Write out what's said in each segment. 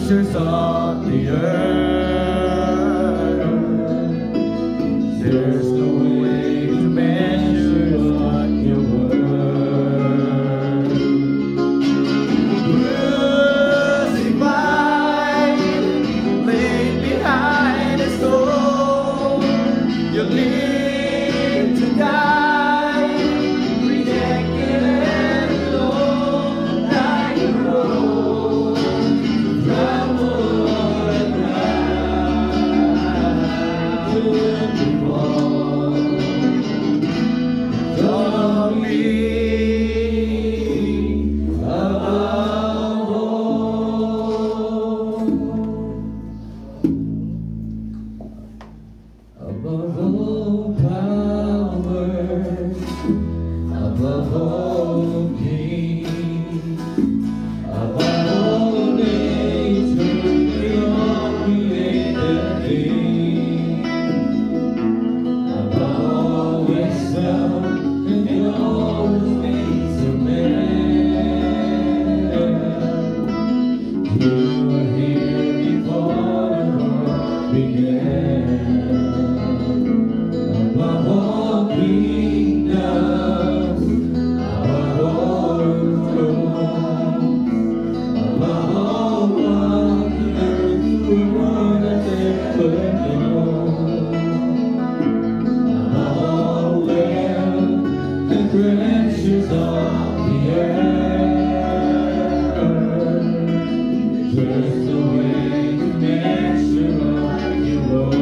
treasures of the earth. There's no way to measure what you're worth. Crucified, laid behind a stone, you live to die, rejected and alone, like a rose, trouble and night, fall. Tell me above all powers, above all kings, above all nature, beyond created things, above all wisdom and all the things of man. You were here before the world began. Above all kingdoms, above all thrones, above all wonders the world has ever known, above all wealth and treasures of the earth, there's no way to measure what you were.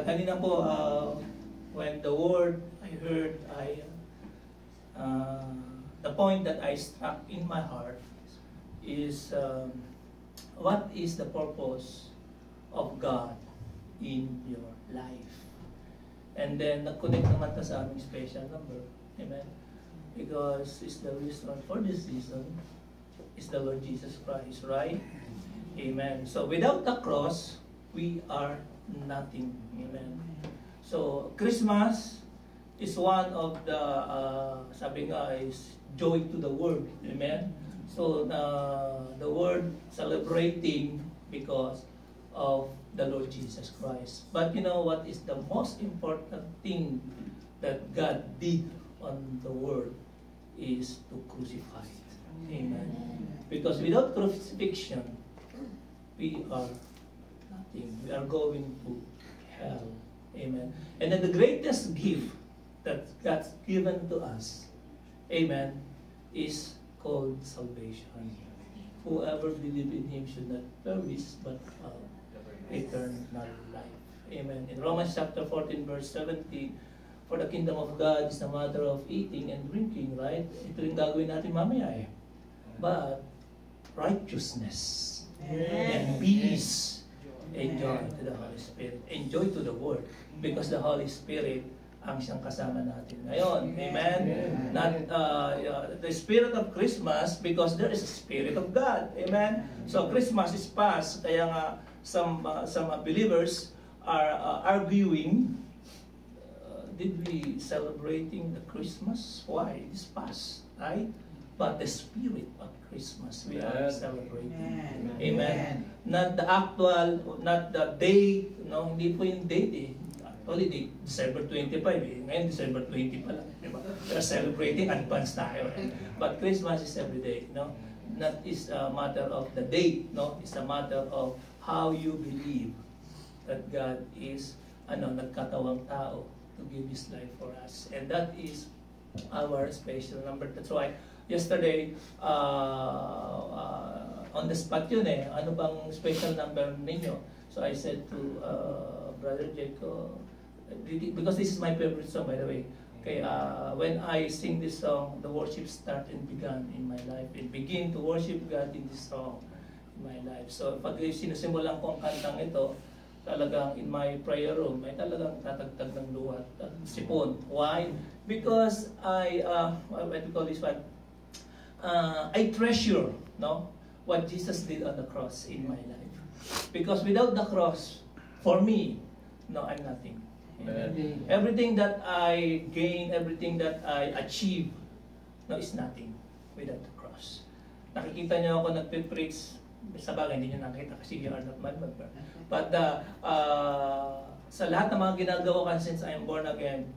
Kanina po, when the word I heard, the point that I struck in my heart is, what is the purpose of God in your life? And then, nag-connect naman ta sa aming special number. Amen? Because it's the reason for this season is the Lord Jesus Christ, right? Amen. So, without the cross, we are nothing. Amen. So, Christmas is one of the, sabi nga, is joy to the world. Amen. So, the word celebrating because of the Lord Jesus Christ. But you know what is the most important thing that God did on the world is to crucify it. Amen. Because without crucifixion, we are nothing. We are going to hell. Amen. And then the greatest gift that God's given to us, amen, is called salvation. Whoever believes in Him should not perish but have eternal life. Amen. In Romans chapter 14 verse 17, for the kingdom of God is a matter of eating and drinking, right? Ito yung gagawin natin mamaya eh. But righteousness and peace and joy to the Holy Spirit. And joy to the Word because the Holy Spirit ang siyang kasama natin ngayon. Amen? Not the spirit of Christmas because there is a Spirit of God. Amen? So Christmas is past. Kaya nga some believers are arguing, did we celebrating the Christmas? Why? It's past, right? But the spirit of Christmas we are celebrating. Amen. Not the actual, not the date, no, hindi po yung date eh. Holiday, December 25 eh. Ngayon, December 20 pa lang. Diba? We are celebrating, advance tayo. But Christmas is every day, no? Not is a matter of the date, no? It's a matter of how you believe that God is, nagkatawang tao to give His life for us. And that is our special number. That's why, yesterday, on the spot yun eh, ano bang special number ninyo? So I said to Brother Jacob, because this is my favorite song, by the way. Okay, when I sing this song, the worship start and began in my life. And begin to worship God in this song in my life. So pag sinisimulan ko ang kantang ito, talagang in my prayer room, may talagang tatagtag ng luha at sipon. Why? Because what do you call this one? I treasure, no, what Jesus did on the cross in my life. Because without the cross, for me, no, I'm nothing. Amen. Everything that I gain, everything that I achieve, no, is nothing without the cross. Nakikita niyo ako nagpe-preach, sa bagay hindi niyo nakita kasi you are not my member. But sa lahat ng mga ginagawa ko since I am born again,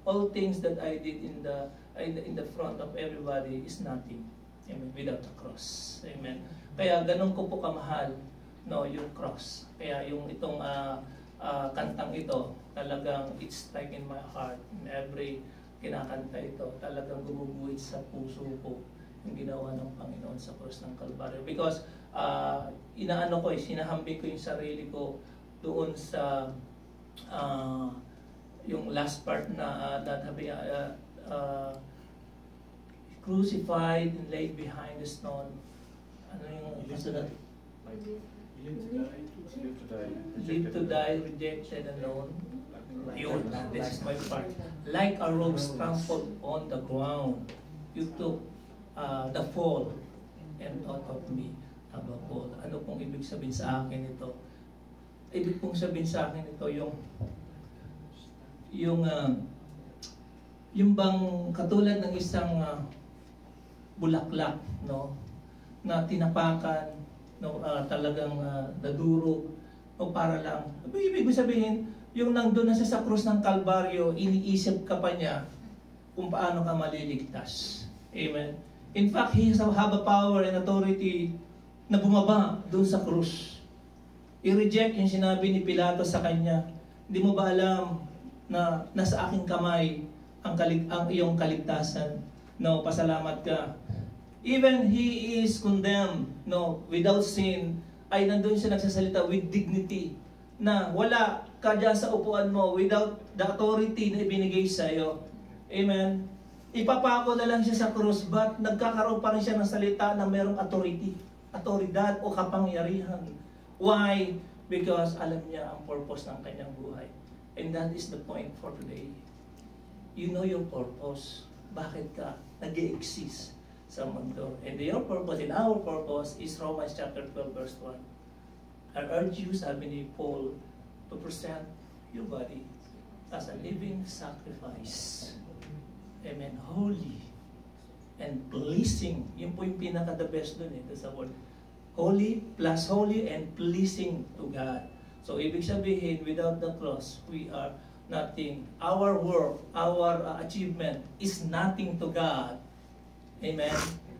all things that I did in the front of everybody is nothing. Amen. Without the cross. Amen. Kaya ganun ko po kamahal, no, yung cross. Kaya yung itong kantang ito, talagang it's like in my heart. In every kinakanta ito, talagang gumuguhit sa puso ko yung ginawa ng Panginoon sa krus ng Kalbaryo. Because sinahambing ko yung sarili ko doon sa yung last part na crucified and laid behind the stone. Ano yung kasunod? Live to die, rejected, alone. Yun, this is my part. Like a rose trampled on the ground, you took the fall and thought of me above all. Ano pong ibig sabihin sa akin ito? Ibig pong sabihin sa akin ito yung bang katulad ng isang bulaklak, no, na tinapakan, no, talagang naduro, o para lang. Ibig sabihin, yung nandun na siya sa krus ng Kalbaryo, iniisip ka pa niya kung paano ka maliligtas. Amen. In fact, He have a power and authority na bumaba doon sa krus. I-reject yung sinabi ni Pilato sa kanya. Hindi mo ba alam na nasa aking kamay ang iyong kaligtasan? No, pasalamat ka. Even He is condemned, no, without sin, ay nandun siya nagsasalita with dignity, na wala ka dyan sa upuan mo without the authority na ibinigay sa iyo. Amen. Ipapako na lang siya sa krus, but nagkakaroon pa rin siya ng salita na mayroong authority, autoridad o kapangyarihan. Why? Because alam niya ang purpose ng kanyang buhay. And that is the point for today. You know your purpose. Bakit ka nag-i-exist sa mundo? And your purpose and our purpose is Romans chapter 12 verse 1. I urge you, sabi ni Paul, to present your body as a living sacrifice. Amen. Holy and pleasing. Yun po yung pinaka-the best dun eh, sa word. Holy plus holy and pleasing to God. So, ibig sabihin, without the cross, we are nothing. Our work, our achievement is nothing to God. Amen?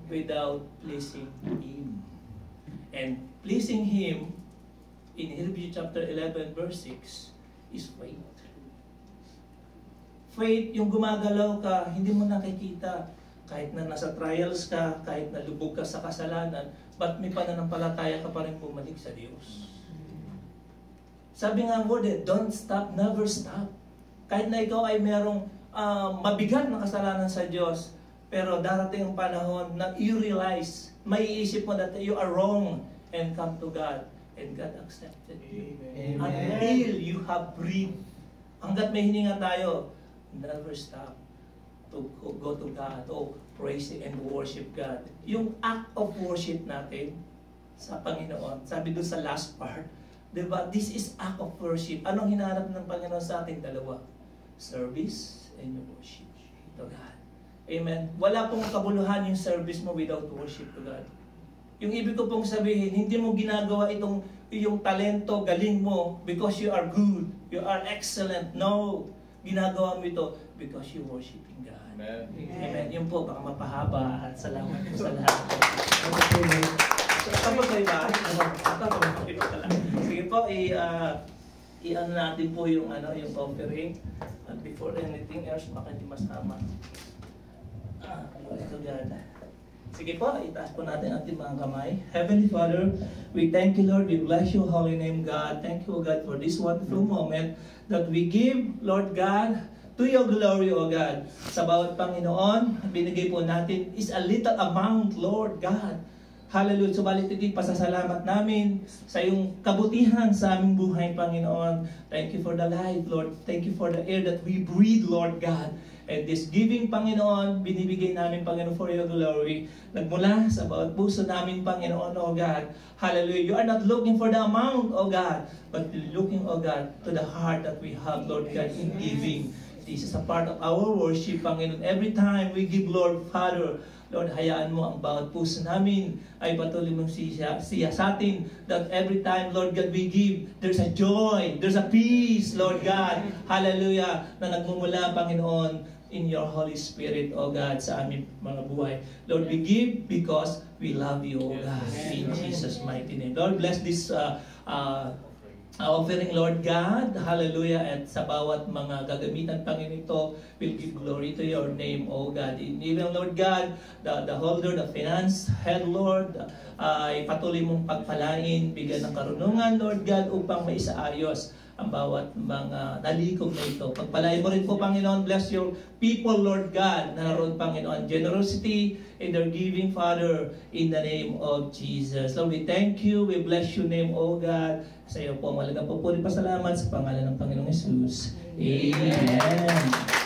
Without pleasing Him. And pleasing Him, in Hebrews chapter 11, verse 6, is faith. Faith, yung gumagalaw ka, hindi mo nakikita. Kahit na nasa trials ka, kahit na lubog ka sa kasalanan, ba't may pananampalataya ka pa rin bumalik sa Diyos? Sabi nga ang word, don't stop, never stop. Kahit na ikaw ay merong mabigat na kasalanan sa Diyos, pero darating ang panahon na you realize, maiisip mo that you are wrong and come to God. And God accepted you. Amen. Until you have breathed. Hanggat may hininga tayo, never stop to go to God, to praise and worship God. Yung act of worship natin sa Panginoon, sabi doon sa last part, diba? This is act of worship. Anong hinahanap ng Panginoon sa ating dalawa? Service and worship to God. Amen. Wala pong kabuluhan yung service mo without worship to God. Yung ibig ko pong sabihin, hindi mo ginagawa yung talento, galing mo because you are good, you are excellent. No. Ginagawa mo ito because you worshiping God. Amen. Amen. Yun po, baka mapahaba at salamat po sa lahat. Tapos kayo ba? Sige po, i-ano natin po yung offering. And before anything else, baka hindi masama. Ito God. Sige po, itaas po natin ating mga kamay. Heavenly Father, we thank you, Lord. We bless your holy name, God. Thank you, God, for this wonderful moment that we give, Lord God, to your glory, O God. Sa bawat Panginoon, binigay po natin is a little amount, Lord God. Hallelujah. Subalit ito'y pasasalamat namin sa iyong kabutihan sa aming buhay, Panginoon. Thank you for the life, Lord. Thank you for the air that we breathe, Lord God. And this giving, Panginoon, binibigay namin, Panginoon, for your glory. Nagmula sa bawat puso namin, Panginoon, O God. Hallelujah. You are not looking for the amount, O God, but looking, O God, to the heart that we have, Lord God, in giving. This is a part of our worship, Panginoon. Every time we give, Lord, Father, Lord, hayaan mo ang bawat puso namin ay patuloy mong siya sa atin, that every time, Lord God, we give, there's a joy, there's a peace, Lord God. Hallelujah, na nagmumula, Panginoon, in your Holy Spirit, O God, sa aming mga buhay. Lord, we give because we love you, O God, in Jesus' mighty name. Lord, bless this offering, Lord God, hallelujah, at sa bawat mga gagamitan, Panginoon, ito, will give glory to your name, O God. Even, Lord God, the holder, the finance head, Lord, ay patuloy mong pagpalain, bigyan ng karunungan, Lord God, upang maisaayos ang bawat mga nalikom na ito. Pagpalain mo rin po, Panginoon, bless your people, Lord God, na naroon, Panginoon, generosity in their giving, Father, in the name of Jesus. Lord, we thank you, we bless your name, O God. Sa iyo po, malagang papuri pasalamat sa pangalan ng Panginoong Jesus. Amen.